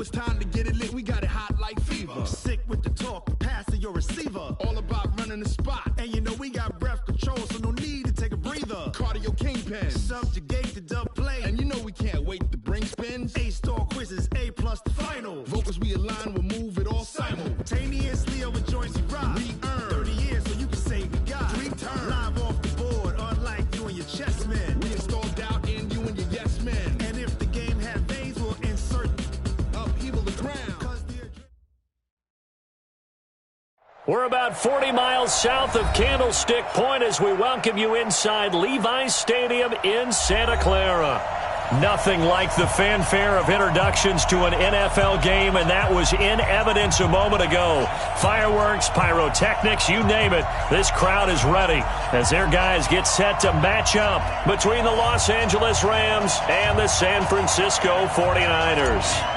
it's time to get it lit, we got it hot like fever. Sick with the talk, passing your receiver. All about running the spot. And you know we got breath control, so no need to take a breather. Cardio kingpin. Subjugate the dub play. And you know we can't wait to bring spins. A-star quizzes, A+ the final. Vocals we align, we'll move it all simultaneously over joints we rock. We earn 30 years, so you can say we got 3 turns. Live off the board, unlike you and your chess men. We install doubt in you and your yes men. And if the game had veins, we'll insert upheaval the ground. We're about 40 miles south of Candlestick Point as we welcome you inside Levi's Stadium in Santa Clara. Nothing like the fanfare of introductions to an NFL game, and that was in evidence a moment ago. Fireworks, pyrotechnics, you name it. This crowd is ready as their guys get set to match up between the Los Angeles Rams and the San Francisco 49ers.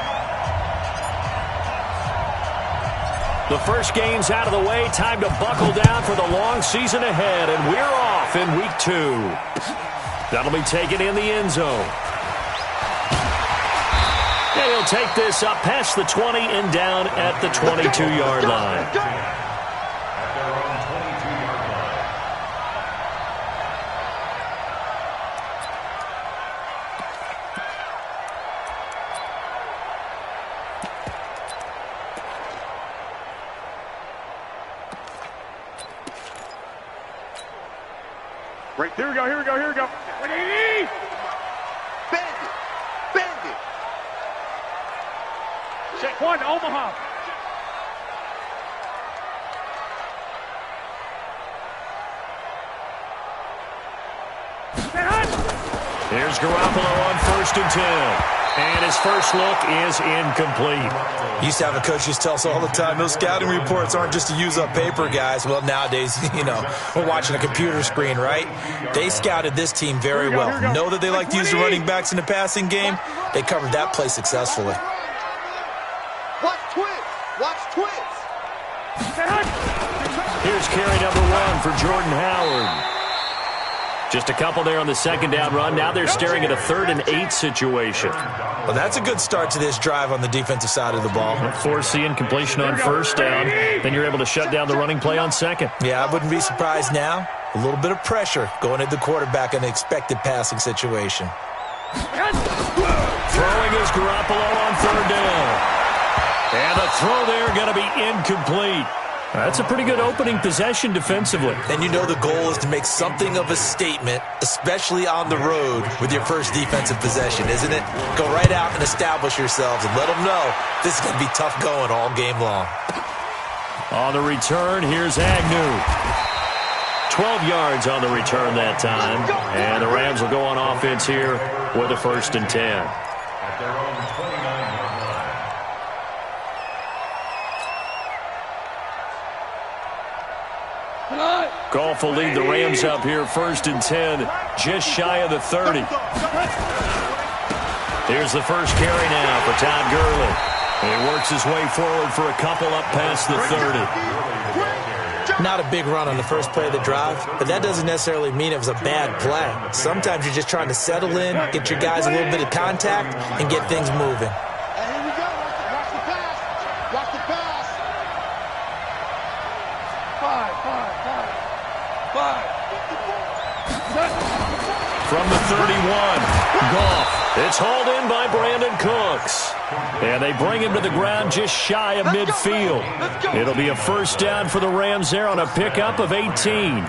The first game's out of the way. Time to buckle down for the long season ahead, and we're off in week 2. That'll be taken in the end zone. And he'll take this up past the 20 and down at the 22-yard line. Right, here we go. Bend it. Check 1, Omaha. Here's Garoppolo on 1st and 10. And his first look is incomplete. Used to have a coach used to tell us all the time, those scouting reports aren't just to use up paper, guys. Well, nowadays, we're watching a computer screen, right? They scouted this team very well. Know that they like to use the running backs in the passing game. They covered that play successfully. Watch twits. Here's carry number 1 for Jordan Howard. Just a couple there on the second down run. Now they're staring at a 3rd and 8 situation. Well, that's a good start to this drive on the defensive side of the ball. Forcing completion on 1st down. Then you're able to shut down the running play on 2nd. Yeah, I wouldn't be surprised now. A little bit of pressure going at the quarterback in an expected passing situation. Throwing is Garoppolo on 3rd down. And the throw there going to be incomplete. That's a pretty good opening possession defensively. And you know the goal is to make something of a statement, especially on the road with your first defensive possession, isn't it? Go right out and establish yourselves and let them know this is going to be tough going all game long. On the return, here's Agnew. 12 yards on the return that time. And the Rams will go on offense here with a 1st and 10. Goff will lead the Rams up here, 1st and 10, just shy of the 30. Here's the first carry now for Todd Gurley. He works his way forward for a couple up past the 30. Not a big run on the first play of the drive, but that doesn't necessarily mean it was a bad play. Sometimes you're just trying to settle in, get your guys a little bit of contact, and get things moving. From the 31, Goff. It's hauled in by Brandon Cooks. And they bring him to the ground just shy of midfield. It'll be a 1st down for the Rams there on a pickup of 18. Here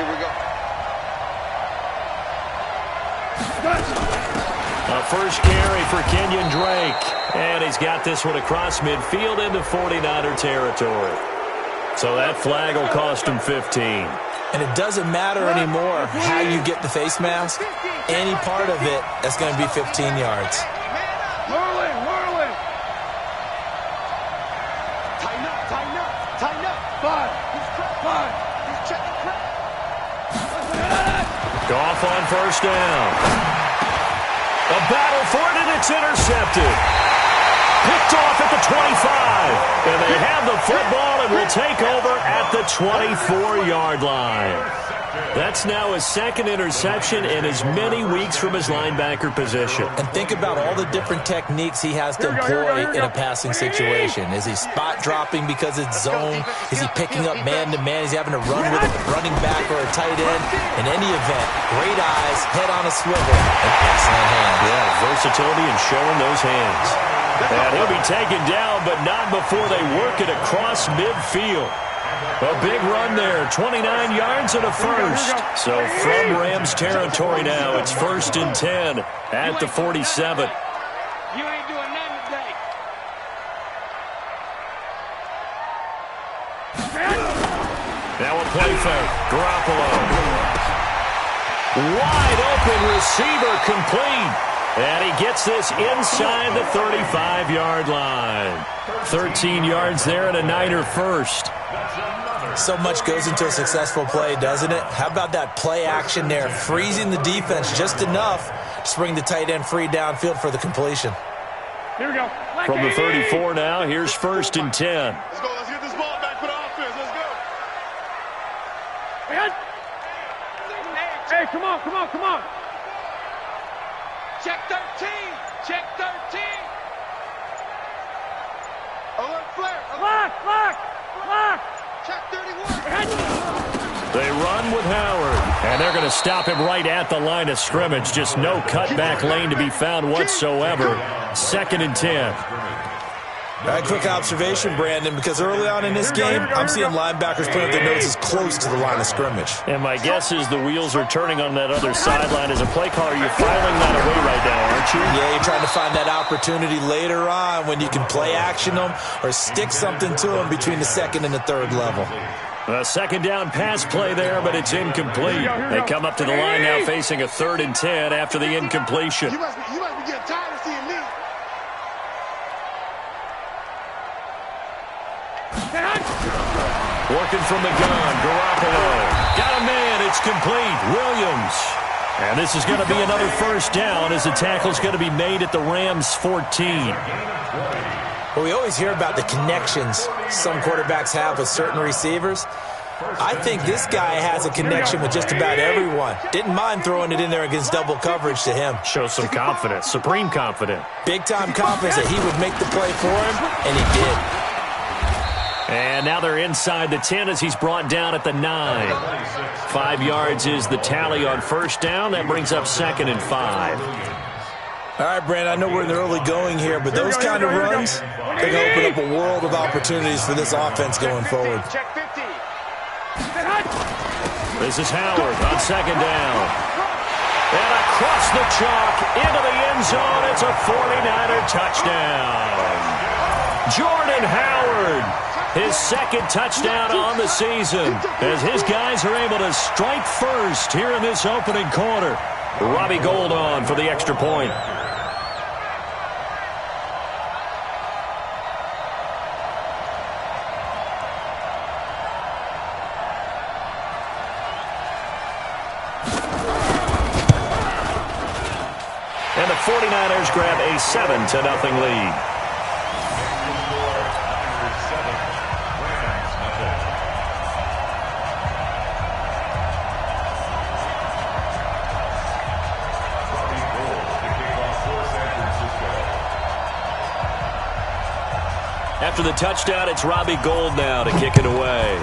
we go. A first carry for Kenyon Drake. And he's got this one across midfield into 49er territory. So that flag will cost him 15. And it doesn't matter anymore how you get the face mask. Any part of it, that's going to be 15 yards. Whirling. Tighten up. 5. He's checking. Goff on 1st down. A battle for it, and it's intercepted. Picked off at the 25. And they have the football and will take over at the 24-yard line. That's now his second interception in as many weeks from his linebacker position. And think about all the different techniques he has to employ in a passing situation. Is he spot dropping because it's zone? Is he picking up man-to-man? Is he having to run with a running back or a tight end? In any event, great eyes, head on a swivel, and excellent hands. Yeah, versatility and showing those hands. And he'll be taken down, but not before they work it across midfield. A big run there, 29 yards and a first. So from Rams territory now, it's 1st and 10 at the 47. You ain't doing nothing today. Now a play fake. Garoppolo. Wide open receiver complete. And he gets this inside the 35-yard line. 13 yards there and a Niner first. So much goes into a successful play, doesn't it? How about that play action there, freezing the defense just enough to bring the tight end free downfield for the completion. Here we go. From the 34 now, here's 1st and 10. Let's go. Let's get this ball back for the offense. Let's go. Hey, come on, come on, come on. Check 13. Check 13. Alert flare. Lock. Check 31. They run with Howard, and they're going to stop him right at the line of scrimmage. Just no cutback lane to be found whatsoever. 2nd and 10. All right, quick observation, Brandon, because early on in this game, I'm seeing linebackers putting up their noses close to the line of scrimmage. And my guess is the wheels are turning on that other sideline. As a play caller, you're filing that away right now, aren't you? Yeah, you're trying to find that opportunity later on when you can play action them or stick something to them between the 2nd and the 3rd level. A 2nd down pass play there, but it's incomplete. They come up to the line now facing a 3rd and 10 after the incompletion. You must be getting tired of seeing me. Working from the gun, Garoppolo. Got a man, it's complete. Williams. And this is going to be another 1st down as the tackle's going to be made at the Rams' 14. Well, we always hear about the connections some quarterbacks have with certain receivers. I think this guy has a connection with just about everyone. Didn't mind throwing it in there against double coverage to him. Shows some confidence, supreme confidence. Big-time confidence that he would make the play for him, and he did. And now they're inside the 10 as he's brought down at the 9. 5 yards is the tally on 1st down. That brings up 2nd and 5. All right, Brandon, I know we're in the early going here, but those kind of runs, they're going to open up a world of opportunities for this offense going forward. Check 50. This is Howard on 2nd down. And across the chalk into the end zone. It's a 49er touchdown. Jordan Howard. His 2nd touchdown on the season as his guys are able to strike first here in this opening quarter. Robbie Gould on for the extra point. And the 49ers grab a 7-0 lead. After the touchdown, it's Robbie Gould now to kick it away.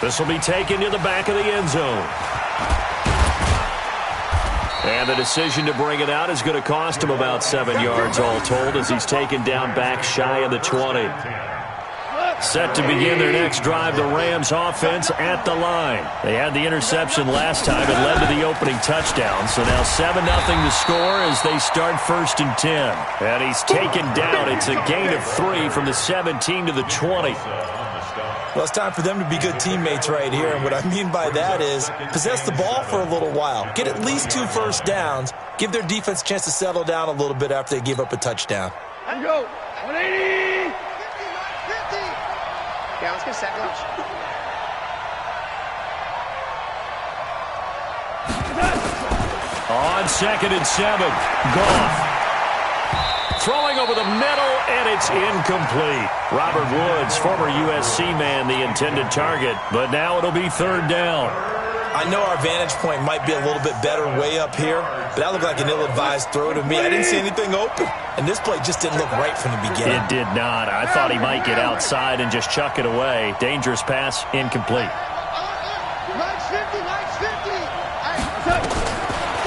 This will be taken to the back of the end zone. And the decision to bring it out is going to cost him about 7 yards all told as he's taken down back shy of the 20. Set to begin their next drive, the Rams offense at the line. They had the interception last time. It led to the opening touchdown. So now 7-0 to score as they start 1st and 10. And he's taken down. It's a gain of 3 from the 17 to the 20. Well, it's time for them to be good teammates right here. And what I mean by that is possess the ball for a little while. Get at least 2 first downs. Give their defense a chance to settle down a little bit after they give up a touchdown. Let's go. 180. Yeah, let's get set launch. On on 2nd and 7. Goff. Throwing over the middle, and it's incomplete. Robert Woods, former USC man, the intended target, but now it'll be 3rd down. I know our vantage point might be a little bit better way up here, but that looked like an ill-advised throw to me. I didn't see anything open, and this play just didn't look right from the beginning. It did not. I thought he might get outside and just chuck it away. Dangerous pass, incomplete.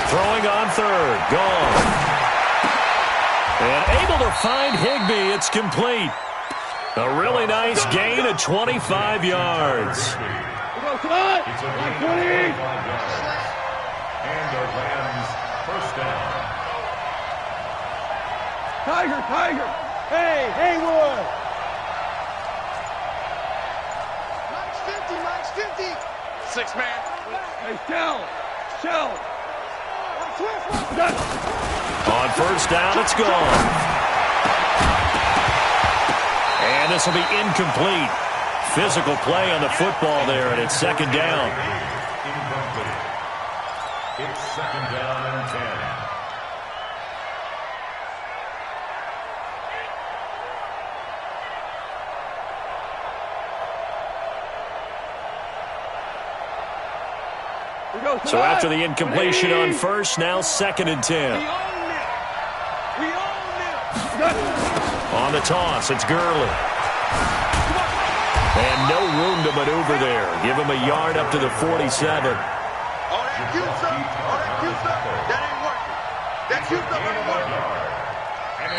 Throwing on 3rd, gone. And able to find Higbee. It's complete. A really nice gain of 25 yards. And the Rams first down. Tiger. Hey, Haywood. Max 50. 6 man. Hey, Shell. On 1st down, it's gone. And this will be incomplete. Physical play on the football there, and it's 2nd down. Incomplete. It's 2nd down and 10. So after the incompletion on 1st, now 2nd and 10. On the toss, it's Gurley. And no room to maneuver there. Give him a yard up to the 47.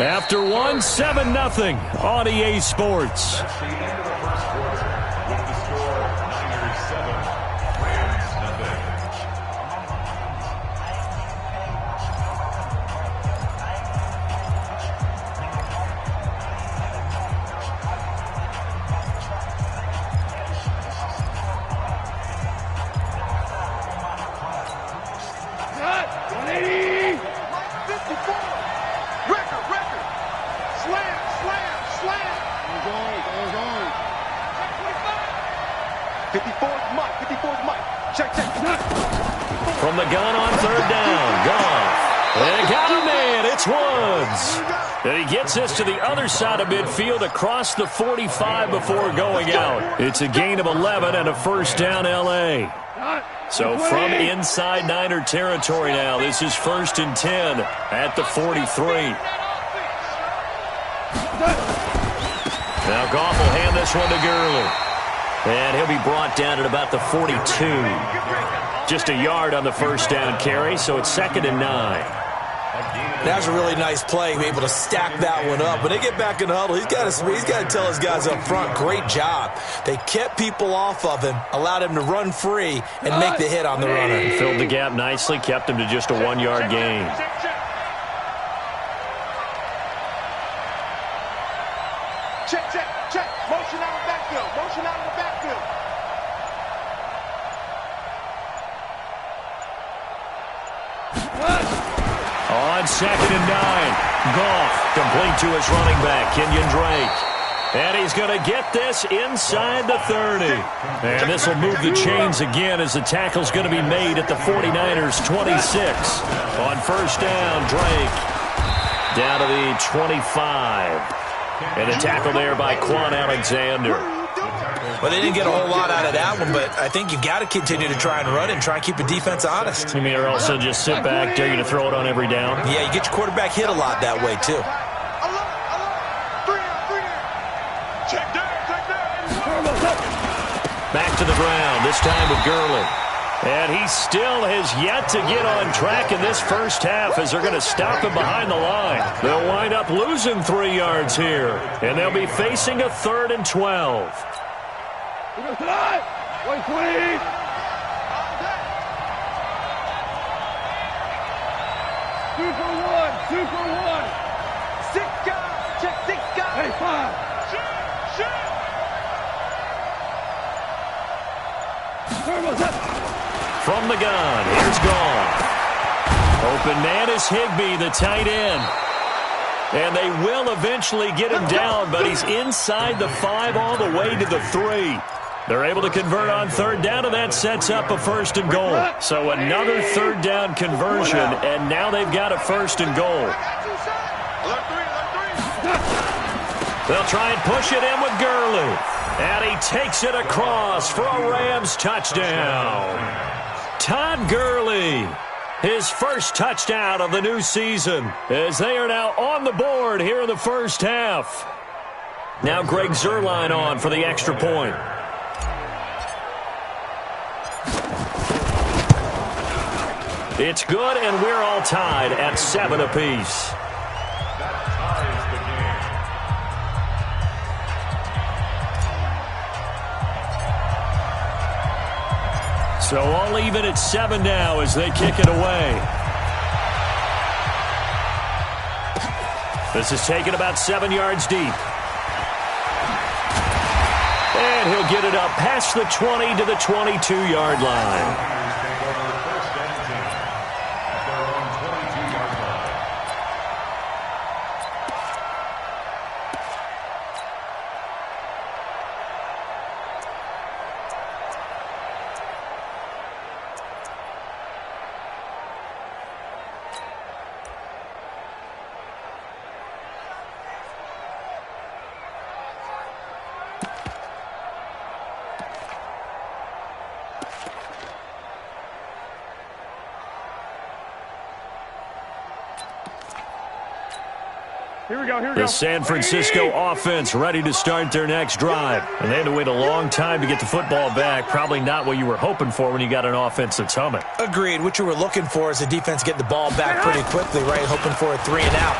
After 1, 7-0 on EA Sports. That's the end of the first quarter with the score Niners 7, Rams nothing. From the gun on 3rd down, Goff. And got a man, it's Woods. And he gets this to the other side of midfield across the 45 before going out. It's a gain of 11 and a 1st down L.A. So from inside Niner territory now, this is 1st and 10 at the 43. Now Goff will hand this one to Gurley. And he'll be brought down at about the 42. Just a yard on the 1st down carry, so it's 2nd and 9. That was a really nice play, be able to stack that one up. When they get back in the huddle, he's got to tell his guys up front, great job. They kept people off of him, allowed him to run free, and make the hit on the runner. Filled the gap nicely, kept him to just a 1-yard gain. Check. Motion out of the backfield. On 2nd and 9, Goff complete to his running back, Kenyon Drake. And he's going to get this inside the 30. And this will move the chains again as the tackle's going to be made at the 49ers' 26. On 1st down, Drake down to the 25. And a tackle there by Quan Alexander. Well, they didn't get a whole lot out of that one, but I think you've got to continue to try and run and try and keep the defense honest. You mean or also just sit back, dare you to throw it on every down? Yeah, you get your quarterback hit a lot that way, too. Back to the ground, this time with Gurley. And he still has yet to get on track in this first half as they're going to stop him behind the line. They'll wind up losing 3 yards here, and they'll be facing a 3rd and 12. 120. 2 for 1. 2 for 1. 6 guys. Check 6 guys. Hey, 5. Shoot. Turbo's up. From the gun, here's Goff. Open man is Higbee, the tight end. And they will eventually get him down, but he's inside the 5 all the way to the 3. They're able to convert on third down, and that sets up a first and goal. So another third down conversion, and now they've got a first and goal. They'll try and push it in with Gurley. And he takes it across for a Rams touchdown. Todd Gurley, his first touchdown of the new season, as they are now on the board here in the first half. Now Greg Zuerlein on for the extra point. It's good, and we're all tied at 7 apiece. So all even at 7 now as they kick it away. This is taken about 7 yards deep. And he'll get it up past the 20 to the 22-yard line. The San Francisco offense ready to start their next drive. And they had to wait a long time to get the football back. Probably not what you were hoping for when you got an offense that's humming. Agreed. What you were looking for is the defense getting the ball back pretty quickly, right? Hoping for a 3 and out.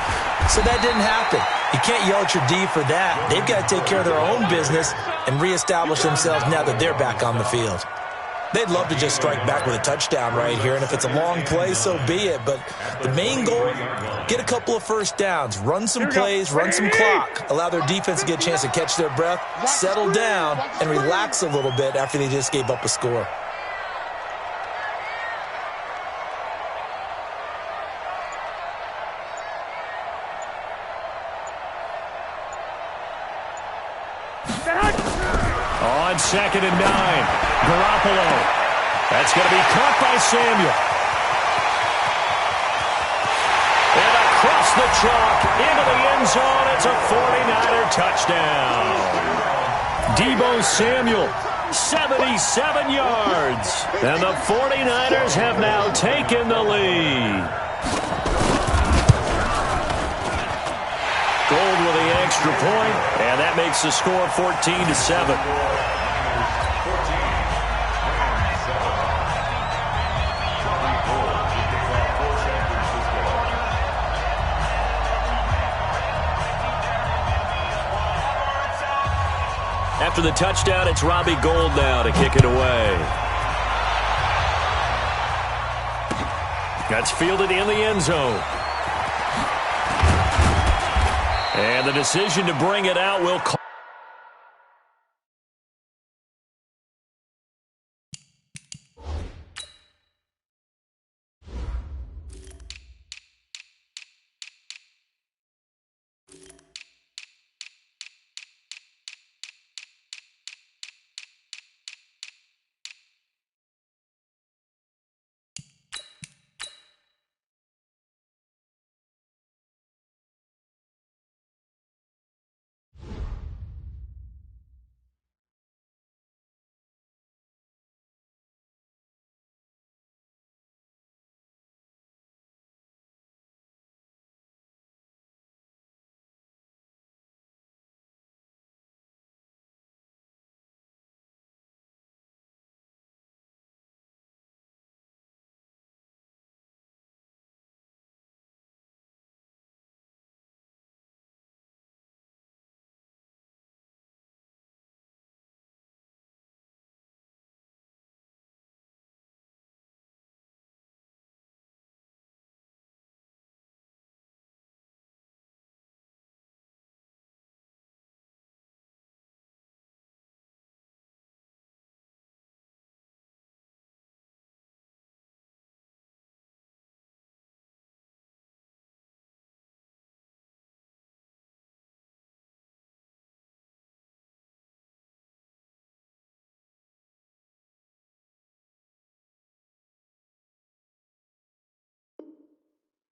So that didn't happen. You can't yell at your D for that. They've got to take care of their own business and reestablish themselves now that they're back on the field. They'd love to just strike back with a touchdown right here, and if it's a long play, so be it. But the main goal, get a couple of first downs, run some plays, run some clock, allow their defense to get a chance to catch their breath, settle down, and relax a little bit after they just gave up a score. On 2nd and 9. Garoppolo. That's going to be caught by Samuel. And across the chalk into the end zone. It's a 49er touchdown. Deebo Samuel, 77 yards. And the 49ers have now taken the lead. Gold with the extra point, and that makes the score 14-7. After the touchdown, it's Robbie Gould now to kick it away. That's fielded in the end zone. And the decision to bring it out will call.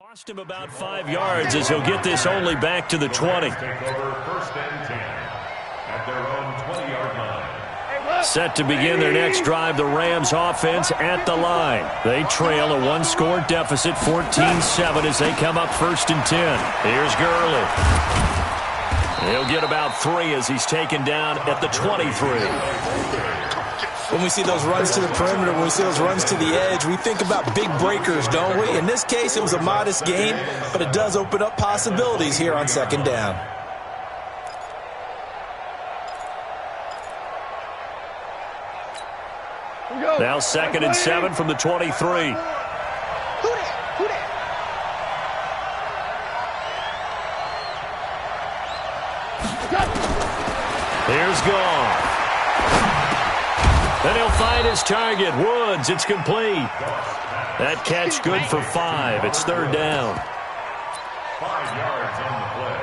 Lost him about 5 yards as he'll get this only back to the 20. Take over 1st and 10 at their own 20-yard line. Set to begin their next drive, the Rams offense at the line. They trail a one-score deficit, 14-7, as they come up 1st and 10. Here's Gurley. He'll get about 3 as he's taken down at the 23. When we see those runs to the perimeter, when we see those runs to the edge, we think about big breakers, don't we? In this case, it was a modest gain, but it does open up possibilities here on 2nd down. Now 2nd and 7 from the 23. Here's gone. Then he'll find his target, Woods. It's complete. That catch good for 5. It's 3rd down. 5 yards on the play.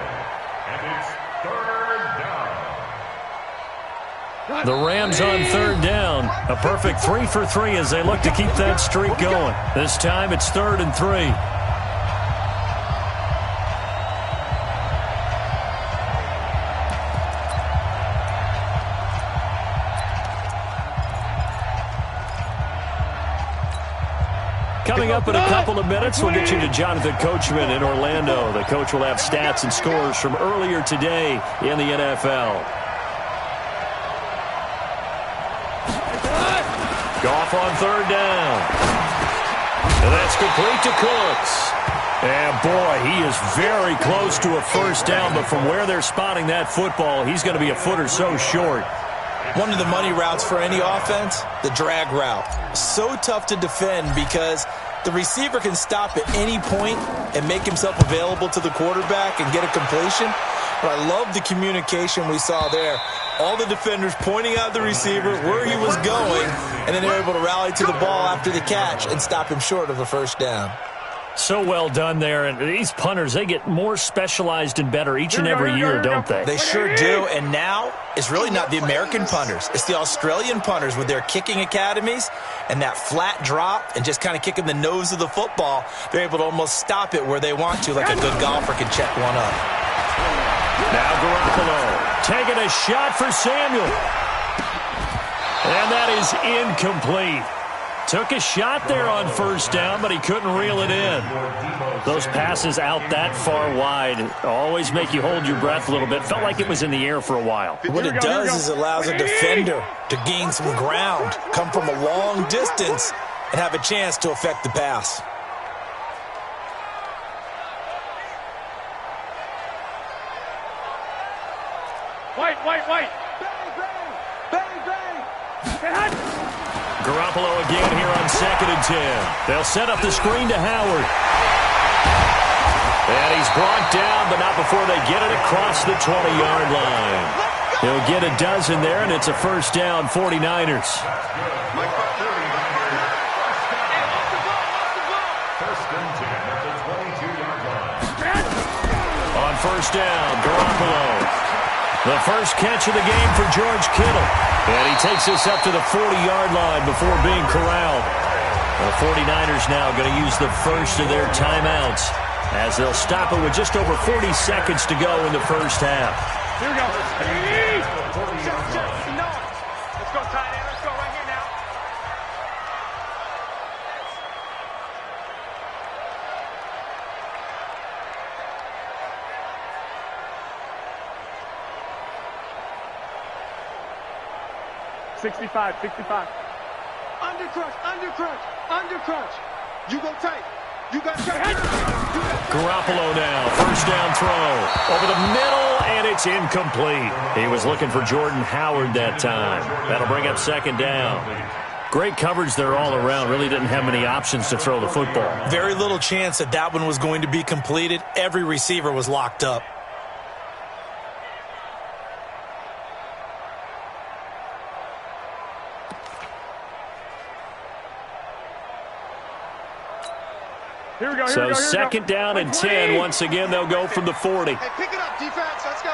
And it's 3rd down. The Rams on 3rd down. A perfect 3 for 3 as they look to keep that streak going. This time it's 3rd and 3. Coming up in a couple of minutes, we'll get you to Jonathan Coachman in Orlando. The coach will have stats and scores from earlier today in the NFL. Goff on 3rd down. And that's complete to Cooks. And boy, he is very close to a 1st down, but from where they're spotting that football, he's going to be a foot or so short. One of the money routes for any offense, the drag route. So tough to defend because the receiver can stop at any point and make himself available to the quarterback and get a completion. But I love the communication we saw there. All the defenders pointing out the receiver, where he was going, and then they're able to rally to the ball after the catch and stop him short of a 1st down. So well done there. And these punters, they get more specialized and better each and every year, don't they? They sure do. And now it's really not the American punters. It's the Australian punters with their kicking academies and that flat drop and just kind of kicking the nose of the football. They're able to almost stop it where they want to, like a good golfer can check one up. Now Garoppolo taking a shot for Samuel. And that is incomplete. Took a shot there on 1st down, but he couldn't reel it in. Those passes out that far wide always make you hold your breath a little bit. Felt like it was in the air for a while. What it does is it allows a defender to gain some ground, come from a long distance, and have a chance to affect the pass. Wait. Garoppolo again here on 2nd and 10. They'll set up the screen to Howard. And he's brought down, but not before they get it across the 20-yard line. He'll get a dozen there, and it's a 1st down, 49ers. 1st and 10 at the 22-yard line. On 1st down, Garoppolo. The first catch of the game for George Kittle. And he takes this up to the 40-yard line before being corralled. The 49ers now going to use the first of their timeouts as they'll stop it with just over 40 seconds to go in the 1st half. Here we go. No. Let's go, tight end. Let's go right here now. '65. Undercrunch. You go tight. You got tight. Garoppolo now, 1st down throw. Over the middle, and it's incomplete. He was looking for Jordan Howard that time. That'll bring up 2nd down. Great coverage there all around. Really didn't have many options to throw the football. Very little chance that that one was going to be completed. Every receiver was locked up. Here we go. So 2nd down and 10. Once again, they'll go from the 40. Hey, pick it up, defense. Let's go.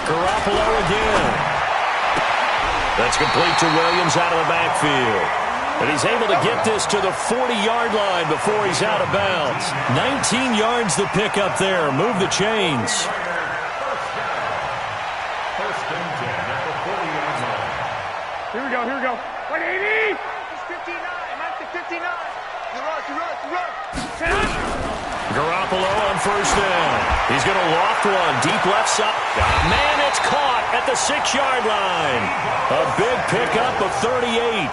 Garoppolo again. That's complete to Williams out of the backfield. And he's able to get this to the 40-yard line before he's out of bounds. 19 yards the pick up there. Move the chains. First and 10 at the 40-yard line. Here we go. 180. It's 59. Mark the 59. You run. Garoppolo on first down. He's going to loft one. Deep left side. Man, it's caught at the 6-yard line. A big pickup of 38.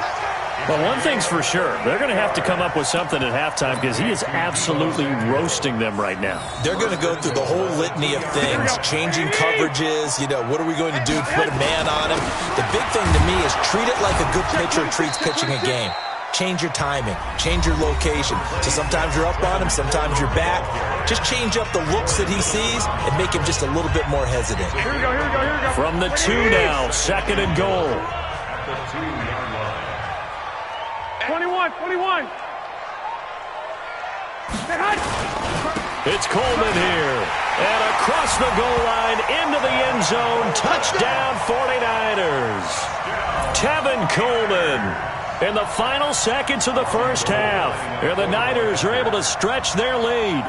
Well, one thing's for sure. They're going to have to come up with something at halftime because he is absolutely roasting them right now. They're going to go through the whole litany of things, changing coverages, what are we going to do, put a man on him. The big thing to me is treat it like a good pitcher treats pitching a game. Change your timing, change your location. So sometimes you're up on him, sometimes you're back. Just change up the looks that he sees and make him just a little bit more hesitant. Here we go. From the 2 now, second and goal. At the 2-yard line. 21. It's Coleman here. And across the goal line into the end zone. Touchdown 49ers. Tevin Coleman in the final seconds of the first half. And the Niners are able to stretch their lead.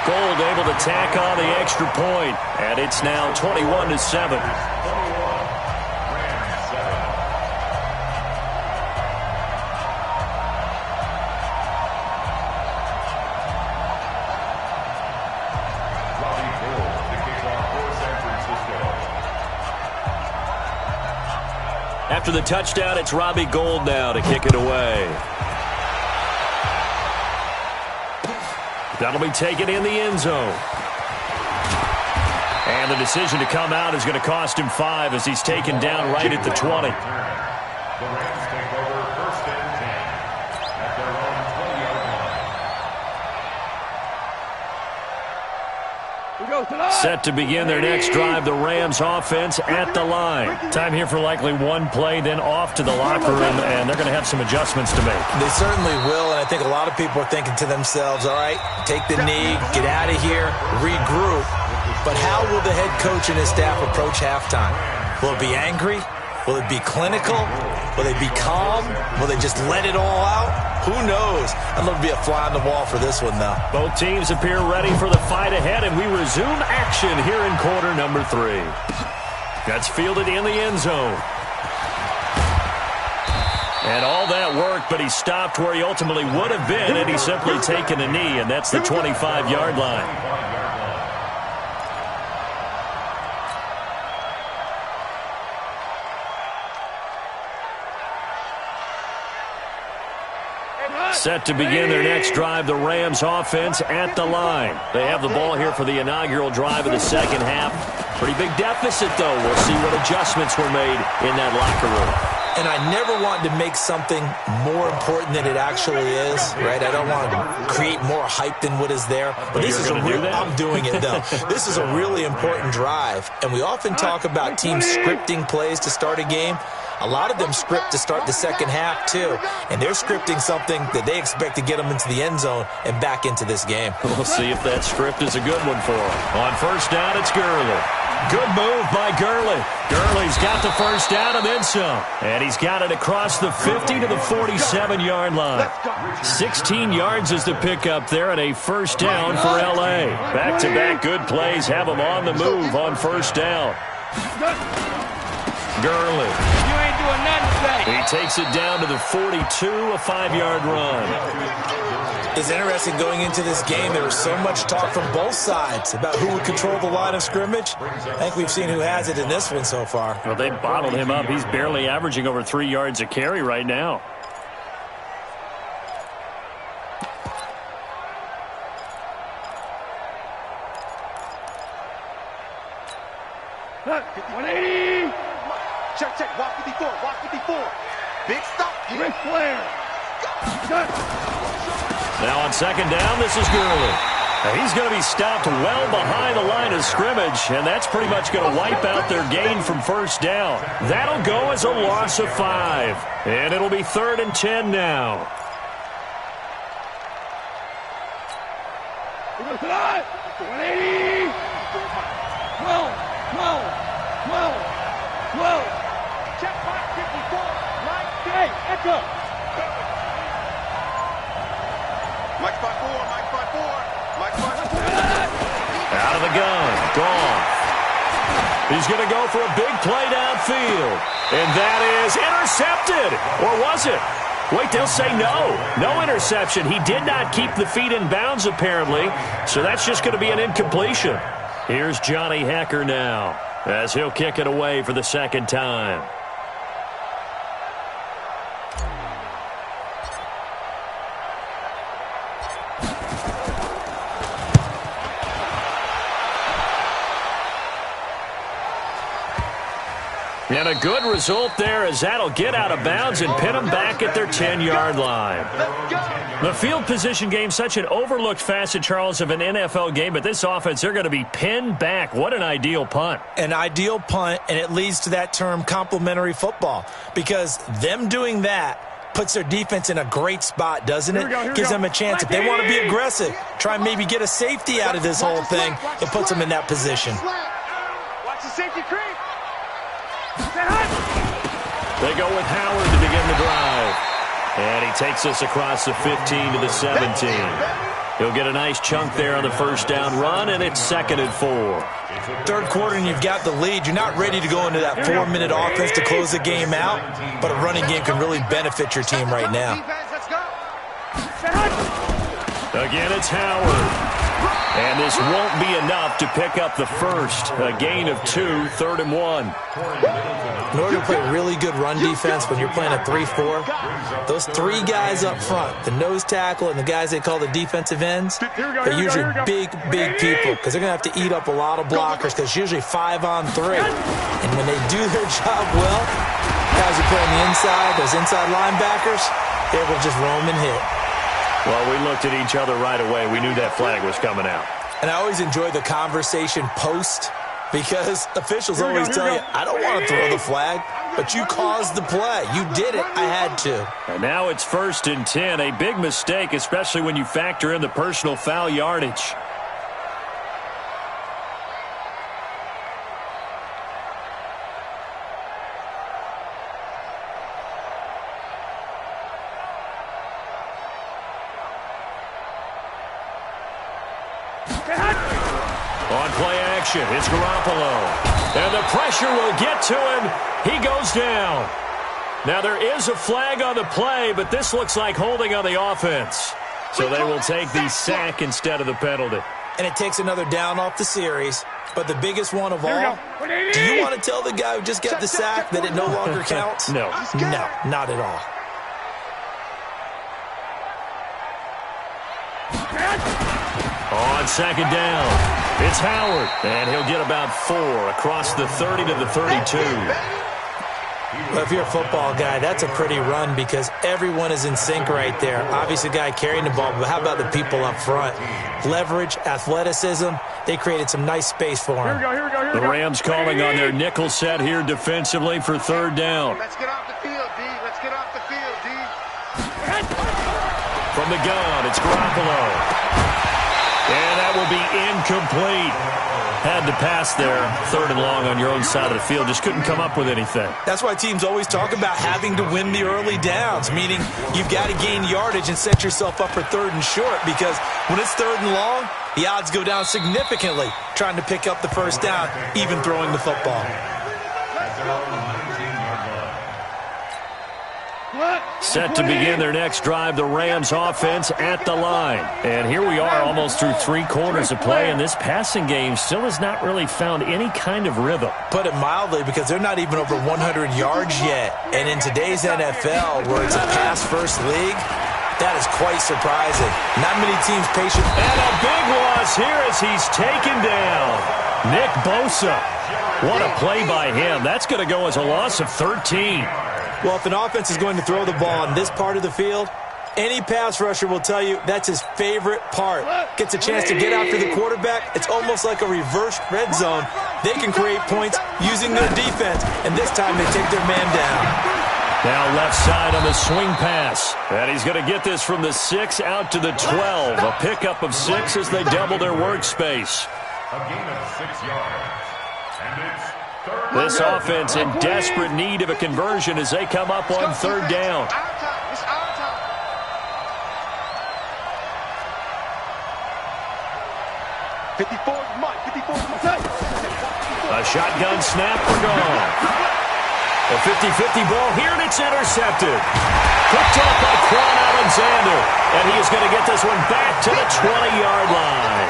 Gold able to tack on the extra point. And it's now 21-7. After the touchdown, it's Robbie Gould now to kick it away. That'll be taken in the end zone. And the decision to come out is going to cost him 5 as he's taken down right at the 20. The Rams take over first and 10 at their own 20-yard line. Set to begin their next drive, the Rams offense at the line. Time here for likely one play, then off to the locker room, and they're going to have some adjustments to make. They certainly will, and I think a lot of people are thinking to themselves, all right, take the knee, get out of here, regroup. But how will the head coach and his staff approach halftime? Will it be angry? Will it be clinical? Will they be calm? Will they just let it all out? Who knows? I'd love to be a fly on the wall for this one, though. Both teams appear ready for the fight ahead, and we resume action here in quarter number 3. That's fielded in the end zone. And all that worked, but he stopped where he ultimately would have been, and he's simply taken a knee, and that's the 25-yard line. Set to begin their next drive, the Rams offense at the line. They have the ball here for the inaugural drive of the second half. Pretty big deficit, though. We'll see what adjustments were made in that locker room. And I never want to make something more important than it actually is, right? I don't want to create more hype than what is there. But this is I'm doing it, though. This is a really important drive. And we often talk about teams scripting plays to start a game. A lot of them script to start the second half, too. And they're scripting something that they expect to get them into the end zone and back into this game. We'll see if that script is a good one for them. On first down, it's Gurley. Good move by Gurley. Gurley's got the first down and then some. And he's got it across the 50 to the 47-yard line. 16 yards is the pickup there and a first down for L.A. Back-to-back good plays have him on the move on first down. Gurley. You ain't doing nothing today. He takes it down to the 42, a 5-yard run. It's interesting going into this game. There was so much talk from both sides about who would control the line of scrimmage. I think we've seen who has it in this one so far. Well, they bottled him up. He's barely averaging over 3 yards a carry right now. Look, 180. Check. Walk 54. Big stop. Ric Flair. Now on second down, this is Gurley. Now he's going to be stopped well behind the line of scrimmage, and that's pretty much going to wipe out their gain from first down. That'll go as a loss of 5, and it'll be 3rd and 10 now. 180. 12. Check mark 54. Line 50. Hey, echo. Mike 5-4, Mike 5-4, Mike 5-4. Out of the gun. Gone. He's going to go for a big play downfield. And that is intercepted. Or was it? Wait, they'll say no. No interception. He did not keep the feet in bounds, apparently. So that's just going to be an incompletion. Here's Johnny Hecker now, as he'll kick it away for the second time. And a good result there, as that'll get out of bounds and pin them back at their 10-yard line. The field position game, such an overlooked facet, Charles, of an NFL game, but this offense, they're going to be pinned back. What an ideal punt. An ideal punt, and it leads to that term complementary football, because them doing that puts their defense in a great spot, doesn't it? Gives them a chance. If they want to be aggressive, try and maybe get a safety out of this whole thing, it puts them in that position. Watch the safety creep. They go with Howard to begin the drive. And he takes us across the 15 to the 17. He'll get a nice chunk there on the first down run, and it's 2nd and 4. Third quarter, and you've got the lead. You're not ready to go into that 4-minute offense to close the game out, but a running game can really benefit your team right now. Let's go. Again, it's Howard. And this won't be enough to pick up the first. A gain of 2, 3rd and 1. In order to play really good run defense when you're playing a 3-4, those three guys up front, the nose tackle and the guys they call the defensive ends, they're usually big people because they're going to have to eat up a lot of blockers because it's usually 5-on-3. And when they do their job well, guys who play on the inside, those inside linebackers, they will just roam and hit. Well, we looked at each other right away. We knew that flag was coming out. And I always enjoy the conversation post because officials always tell you, I don't want to throw the flag, but you caused the play. You did it. I had to. And now it's 1st and 10. A big mistake, especially when you factor in the personal foul yardage. On play action, it's Garoppolo. And the pressure will get to him. He goes down. Now there is a flag on the play, but this looks like holding on the offense. So they will take the sack instead of the penalty. And it takes another down off the series. But the biggest one of all, do you want to tell the guy who just got the sack that it no longer counts? No. No, not at all. On 2nd down, it's Howard, and he'll get about 4 across the 30 to the 32. Well, if you're a football guy, that's a pretty run because everyone is in sync right there. Obviously, the guy carrying the ball, but how about the people up front? Leverage, athleticism, they created some nice space for him. The Rams calling on their nickel set here defensively for 3rd down. Let's get off the field, D. Let's get off the field, D. From the gun, it's Garoppolo. And that will be incomplete. Had to pass there, 3rd and long on your own side of the field. Just couldn't come up with anything. That's why teams always talk about having to win the early downs, meaning you've got to gain yardage and set yourself up for 3rd and short because when it's 3rd and long, the odds go down significantly trying to pick up the first down, even throwing the football. Set to begin their next drive, the Rams offense at the line. And here we are almost through 3 quarters of play, and this passing game still has not really found any kind of rhythm. Put it mildly, because they're not even over 100 yards yet. And in today's NFL, where it's a pass-first league, that is quite surprising. Not many teams patient. And a big loss here as he's taken down. Nick Bosa. What a play by him. That's going to go as a loss of 13. Well, if an offense is going to throw the ball in this part of the field, any pass rusher will tell you that's his favorite part. Gets a chance to get after the quarterback. It's almost like a reverse red zone. They can create points using their defense, and this time they take their man down. Now left side on the swing pass. And he's going to get this from the 6 out to the 12. A pickup of 6 as they double their workspace. A gain of 6 yards. And it's third. This offense in desperate need of a conversion as they come up on third down. It's our time. A shotgun snap for gone. A 50-50 ball here, and it's intercepted. Picked off by Quan Alexander. And he is going to get this one back to the 20-yard line.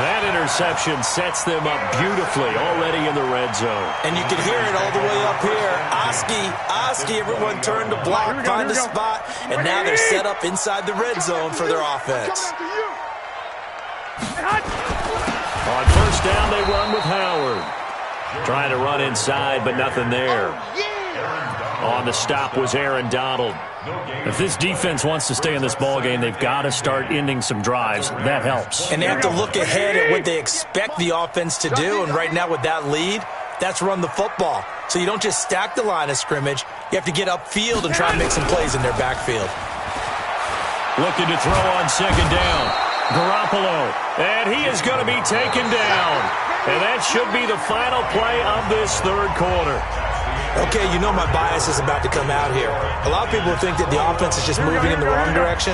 That interception sets them up beautifully already in the red zone. And you can hear it all the way up here. Oski, everyone turned to block, find a spot, and now they're set up inside the red zone for their offense. On first down, they run with Howard. Trying to run inside, but nothing there. On the stop was Aaron Donald. If this defense wants to stay in this ballgame, they've got to start ending some drives. That helps. And they have to look ahead at what they expect the offense to do, and right now with that lead, that's run the football. So you don't just stack the line of scrimmage. You have to get upfield and try and make some plays in their backfield. Looking to throw on second down. Garoppolo, and he is going to be taken down. And that should be the final play of this third quarter. Okay, you know my bias is about to come out here. A lot of people think that the offense is just moving in the wrong direction.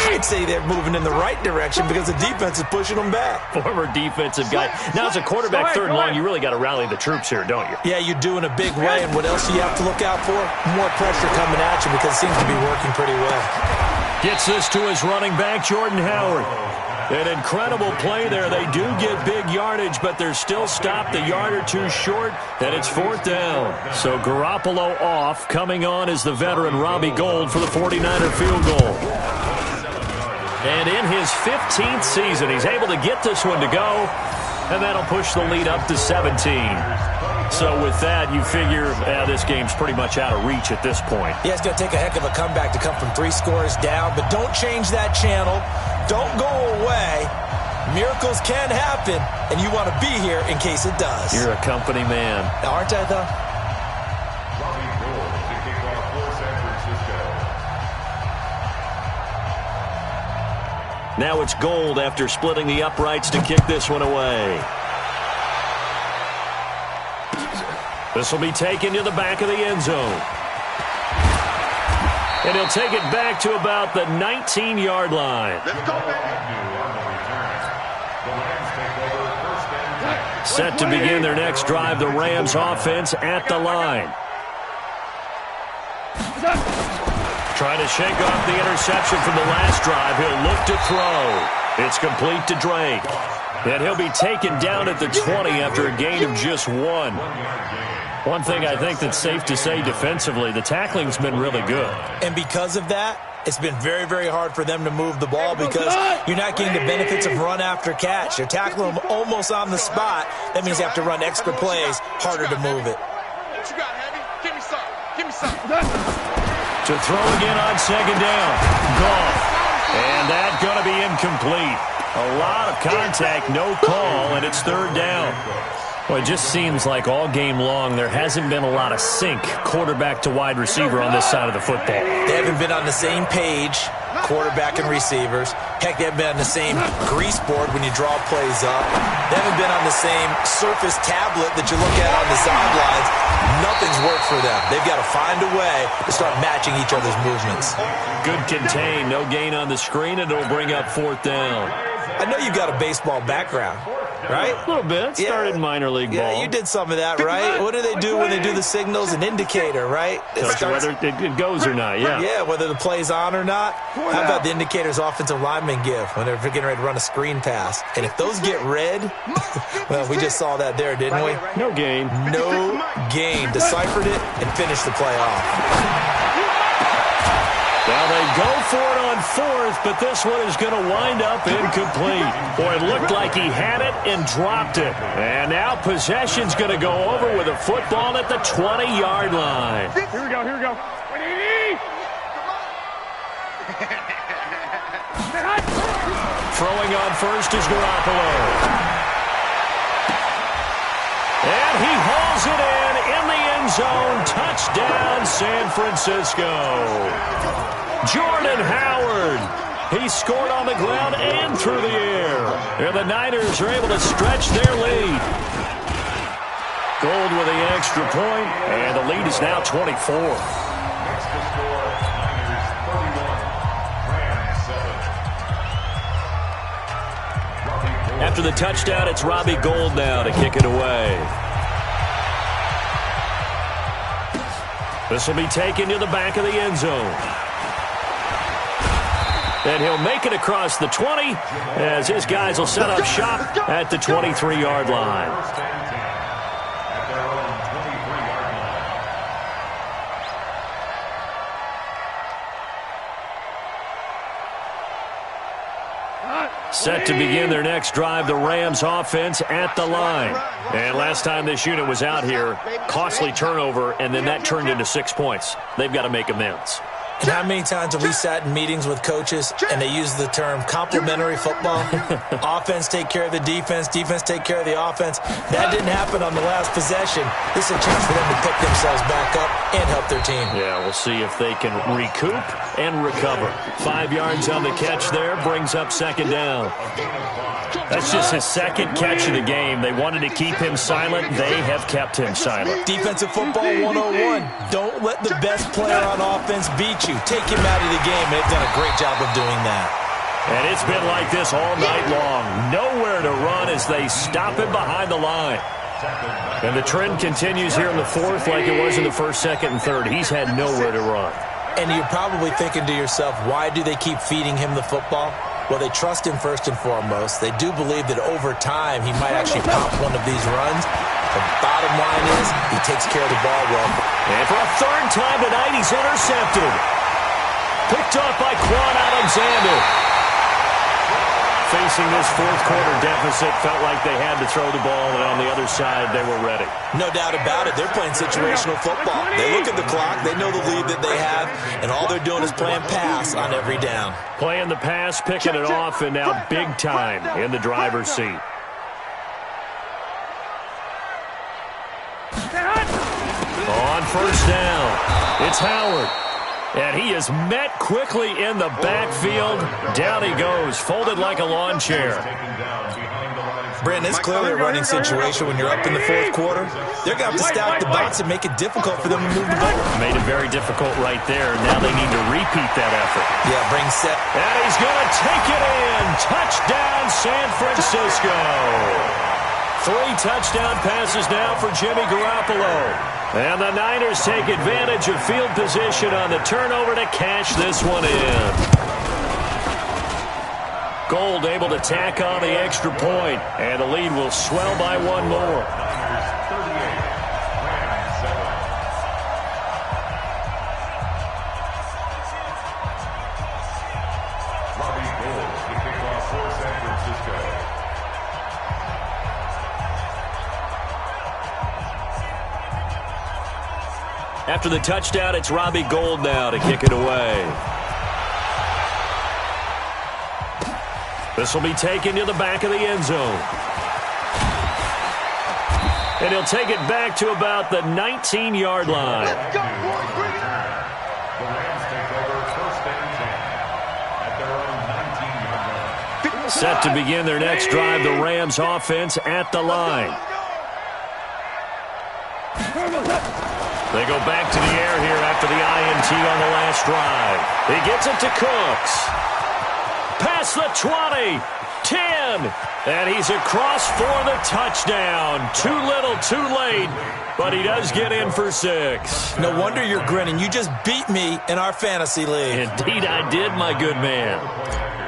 I'd say they're moving in the right direction because the defense is pushing them back. Former defensive guy. Now, as a quarterback third and long, you really got to rally the troops here, don't you? Yeah, you do in a big way. And what else do you have to look out for? More pressure coming at you because it seems to be working pretty well. Gets this to his running back, Jordan Howard. An incredible play there. They do get big yardage, but they're still stopped a yard or two short, and it's fourth down. So Garoppolo off. Coming on is the veteran Robbie Gould for the 49er field goal. And in his 15th season, he's able to get this one to go, and that'll push the lead up to 17. So with that, you figure this game's pretty much out of reach at this point. Yeah, it's going to take a heck of a comeback to come from 3 scores down, but don't change that channel. Don't go away. Miracles can happen, and you want to be here in case it does. You're a company man. Aren't I, though? Robbie Gould to kick off for San Francisco. Now it's Gould after splitting the uprights to kick this one away. This will be taken to the back of the end zone. And he'll take it back to about the 19-yard line. Let's go, baby. Set to begin their next drive, the Rams offense at the line. Trying to shake off the interception from the last drive. He'll look to throw. It's complete to Drake. And he'll be taken down at the 20 after a gain of just 1. One thing I think that's safe to say defensively, the tackling's been really good. And because of that, it's been very, very hard for them to move the ball because you're not getting the benefits of run after catch. You're tackling them almost on the spot. That means you have to run extra plays, harder to move it. What you got, Heavy? Give me some. Give me some. To throw again on second down. Goff. And that's going to be incomplete. A lot of contact, no call, and it's third down. Well, it just seems like all game long there hasn't been a lot of sync quarterback to wide receiver on this side of the football. They haven't been on the same page, quarterback and receivers. Heck, they haven't been on the same grease board when you draw plays up. They haven't been on the same surface tablet that you look at on the sidelines. Nothing's worked for them. They've got to find a way to start matching each other's movements. Good contain, no gain on the screen, and it'll bring up fourth down. I know you've got a baseball background, right? A little bit. Started minor league ball. Yeah, you did some of that, right? What do they do when they do the signals? An indicator, right? Whether it goes or not, yeah. Yeah, whether the play's on or not. How about the indicators offensive linemen give when they're getting ready to run a screen pass? And if those get red, well, we just saw that there, didn't we? No gain. No gain. Deciphered it and finished the play off. Well, they go for it on fourth, but this one is going to wind up incomplete. Boy, it looked like he had it and dropped it. And now possession's going to go over with a football at the 20-yard line. Here we go, here we go. Throwing on first is Garoppolo. And he hauls it in the end end zone. Touchdown, San Francisco. Jordan Howard. He scored on the ground and through the air. And the Niners are able to stretch their lead. Gold with the extra point, and the lead is now 24. Next to score, Niners 31, Rams 7. After the touchdown, it's Robbie Gould now to kick it away. This will be taken to the back of the end zone. And he'll make it across the 20 as his guys will set up shop at the 23-yard line. First and 10 at their own 23-yard line. Set to begin their next drive, the Rams offense at the line. And last time this unit was out here, costly turnover, and then that turned into 6 points. They've got to make amends. And how many times have we sat in meetings with coaches and they use the term complementary football? Offense take care of the defense, defense take care of the offense. That didn't happen on the last possession. This is a chance for them to pick themselves back up and help their team. Yeah, we'll see if they can recoup and recover. 5 yards on the catch there, brings up second down. That's just his second catch of the game. They wanted to keep him silent. They have kept him silent. Defensive football 101. Don't let the best player on offense beat you. Take him out of the game, and they've done a great job of doing that. And it's been like this all night long. Nowhere to run as they stop him behind the line. And the trend continues here in the fourth like it was in the first, second, and third. He's had nowhere to run. And you're probably thinking to yourself, why do they keep feeding him the football? Well, they trust him first and foremost. They do believe that over time he might actually pop one of these runs. The bottom line is he takes care of the ball well. And for a third time tonight, he's intercepted. Picked off by Quan Alexander. Facing this fourth quarter deficit, felt like they had to throw the ball, and on the other side, they were ready. No doubt about it. They're playing situational football. They look at the clock. They know the lead that they have, and all they're doing is playing pass on every down. Playing the pass, picking it off, and now big time in the driver's seat. On first down, it's Howard. And he is met quickly in the backfield. Down he goes, folded like a lawn chair. Brandon, it's clearly a running situation when you're up in the fourth quarter. They're going to have to stack the box and make it difficult for them to move the ball. Made it very difficult right there. Now they need to repeat that effort. Yeah, bring set. And he's going to take it in. Touchdown, San Francisco. 3 touchdown passes now for Jimmy Garoppolo. And the Niners take advantage of field position on the turnover to cash this one in. Gould able to tack on the extra point, and the lead will swell by 1 more. Niners 38, Rams 7. Robbie Gould to kick off for San Francisco. After the touchdown, it's Robbie Gould now to kick it away. This will be taken to the back of the end zone. And he'll take it back to about the 19-yard line. The Rams take over first and 10 at their own 19-yard line. Set to begin their next drive, the Rams offense at the line. They go back to the air here after the INT on the last drive. He gets it to Cooks. Past the 20, 10, and he's across for the touchdown. Too little, too late, but he does get in for 6. No wonder you're grinning. You just beat me in our fantasy league. Indeed I did, my good man.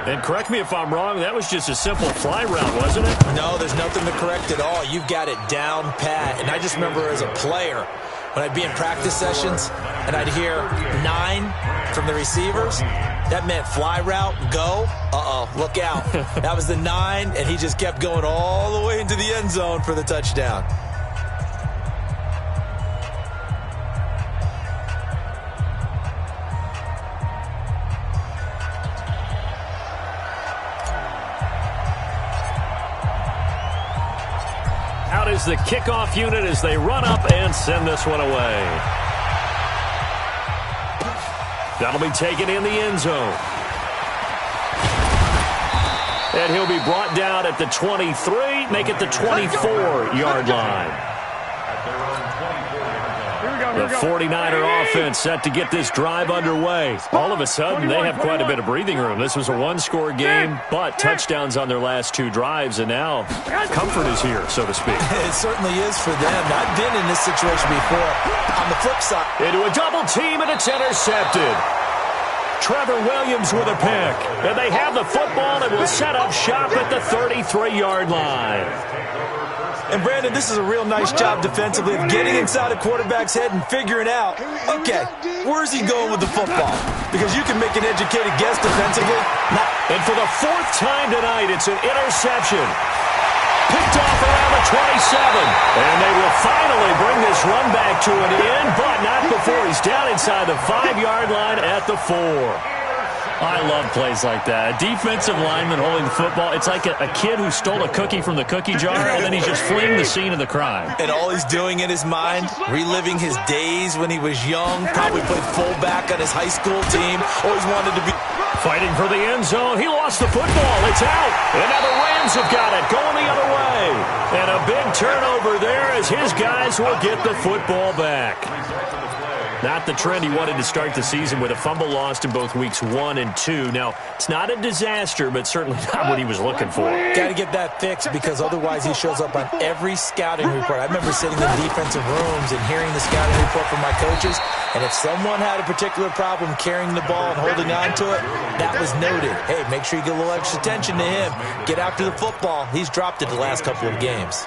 And correct me if I'm wrong, that was just a simple fly route, wasn't it? No, there's nothing to correct at all. You've got it down pat. And I just remember as a player, when I'd be in practice sessions and I'd hear 9 from the receivers, that meant fly route, go. Uh-oh, look out. That was the 9, and he just kept going all the way into the end zone for the touchdown. is the kickoff unit as they run up and send this one away. That'll be taken in the end zone. And he'll be brought down at the 23, make it the 24-yard line. The 49er offense set to get this drive underway. All of a sudden, they have quite a bit of breathing room. This was a one-score game, but touchdowns on their last 2 drives, and now comfort is here, so to speak. It certainly is for them. I've been in this situation before. On the flip side. Into a double team, and it's intercepted. Trevor Williams with a pick. And they have the football and will set up shop at the 33-yard line. And, Brandon, this is a real nice job defensively of getting inside a quarterback's head and figuring out, okay, where's he going with the football? Because you can make an educated guess defensively. And for the 4th time tonight, it's an interception. Picked off around the 27. And they will finally bring this run back to an end, but not before he's down inside the 5-yard line at the 4. I love plays like that. A defensive lineman holding the football. It's like a kid who stole a cookie from the cookie jar, and then he's just fleeing the scene of the crime. And all he's doing in his mind, reliving his days when he was young, probably played fullback on his high school team, always wanted to be... Fighting for the end zone. He lost the football. It's out. And now the Rams have got it. Going the other way. And a big turnover there as his guys will get the football back. Not the trend he wanted to start the season with a fumble lost in both weeks 1 and 2. Now, it's not a disaster, but certainly not what he was looking for. Got to get that fixed because otherwise he shows up on every scouting report. I remember sitting in defensive rooms and hearing the scouting report from my coaches, and if someone had a particular problem carrying the ball and holding on to it, that was noted. Hey, make sure you get a little extra attention to him. Get after the football. He's dropped it the last couple of games.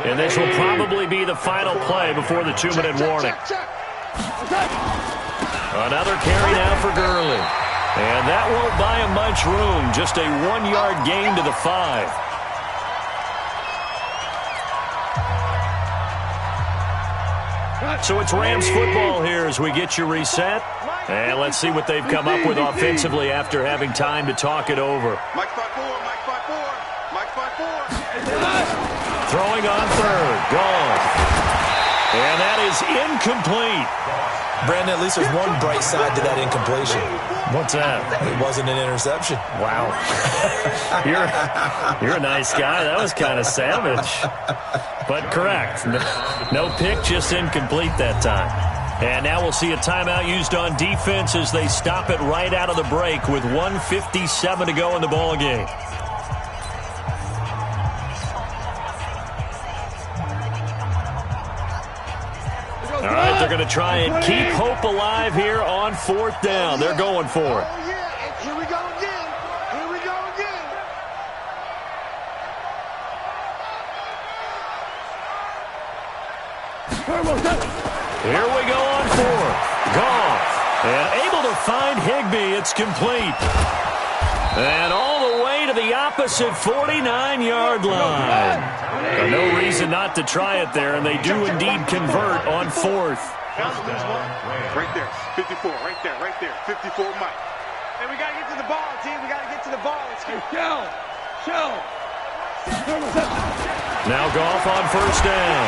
And this will probably be the final play before the 2-minute warning. Another carry now for Gurley. And that won't buy him much room. Just a 1-yard gain to the 5. So it's Rams football here as we get you reset. And let's see what they've come up with offensively after having time to talk it over. Mike 5-4, Mike 5-4, Mike 5-4. Throwing on 3rd. Gone. And that is incomplete. Brandon, at least there's one bright side to that incompletion. What's that? It wasn't an interception. Wow. You're a nice guy. That was kind of savage. But correct. No pick, just incomplete that time. And now we'll see a timeout used on defense as they stop it right out of the break with 1:57 to go in the ball game. All right, they're going to try and keep hope alive here on 4th down. They're going for it. Oh, yeah. Here we go again. Here we go again. Here we go on 4th. Goff. And able to find Higbee. It's complete. And all the way to the opposite 49-yard line. No reason not to try it there, and they do indeed convert on 4th. Right there, 54, right there, 54, Mike. Hey, we got to get to the ball, team. We got to get to the ball. Let's go. Show. Now Goff on 1st down.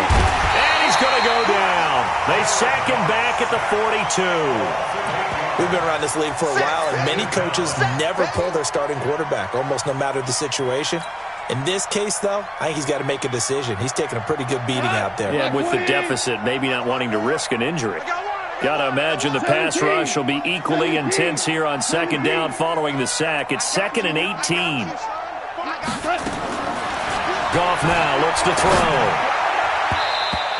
And he's going to go down. They sack him back at the 42. We've been around this league for a while, and many coaches never pull their starting quarterback, almost no matter the situation. In this case, though, I think he's got to make a decision. He's taking a pretty good beating out there. Yeah, with the deficit, maybe not wanting to risk an injury. Got to imagine the pass rush will be equally intense here on 2nd down following the sack. It's 2nd and 18. Goff now looks to throw.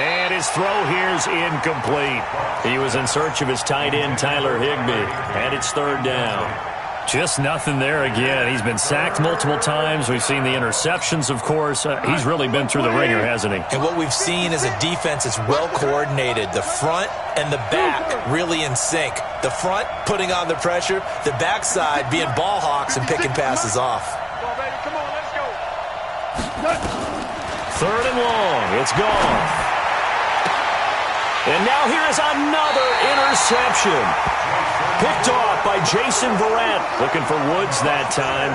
And his throw here's incomplete. He was in search of his tight end, Tyler Higbee. And it's 3rd down. Just nothing there again. He's been sacked multiple times. We've seen the interceptions, of course. He's really been through the ringer, hasn't he? And what we've seen is a defense that's well coordinated. The front and the back really in sync. The front putting on the pressure. The backside being ball hawks and picking passes off. Come on, baby. Come on, let's go. 3rd and long. It's gone. And now here is another interception. Picked off by Jason Verrett. Looking for Woods that time.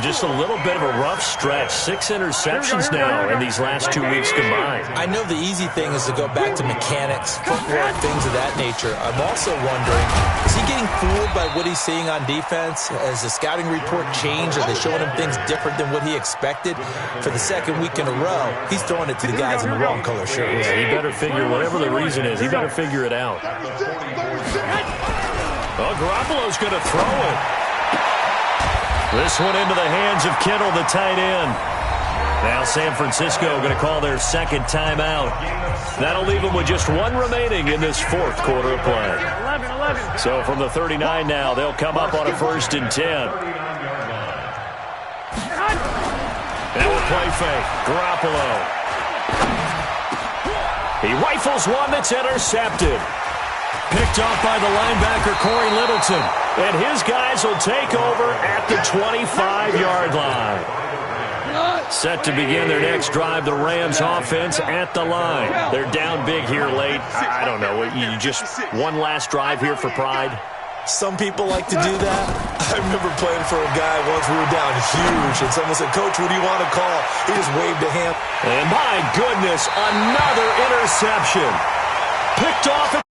Just a little bit of a rough stretch. 6 interceptions now in these last 2 weeks combined. I know the easy thing is to go back to mechanics, footwork, things of that nature. I'm also wondering, is he getting fooled by what he's seeing on defense? Has the scouting report changed? Are they showing him things different than what he expected? For the second week in a row, he's throwing it to the guys in the wrong color shirts. Yeah, he better figure, whatever the reason is, he better figure it out. Well, Garoppolo's going to throw it. This one into the hands of Kittle, the tight end. Now San Francisco going to call their second timeout. That'll leave them with just one remaining in this fourth quarter of play. So from the 39 now, they'll come up on a 1st and 10. Now a play fake. Garoppolo. He rifles one that's intercepted. Picked off by the linebacker, Corey Littleton. And his guys will take over at the 25-yard line. Set to begin their next drive, the Rams offense at the line. They're down big here late. I don't know. You just one last drive here for pride? Some people like to do that. I remember playing for a guy once we were down huge, and someone said, "Coach, what do you want to call?" He just waved a hand. And my goodness, another interception. Picked off.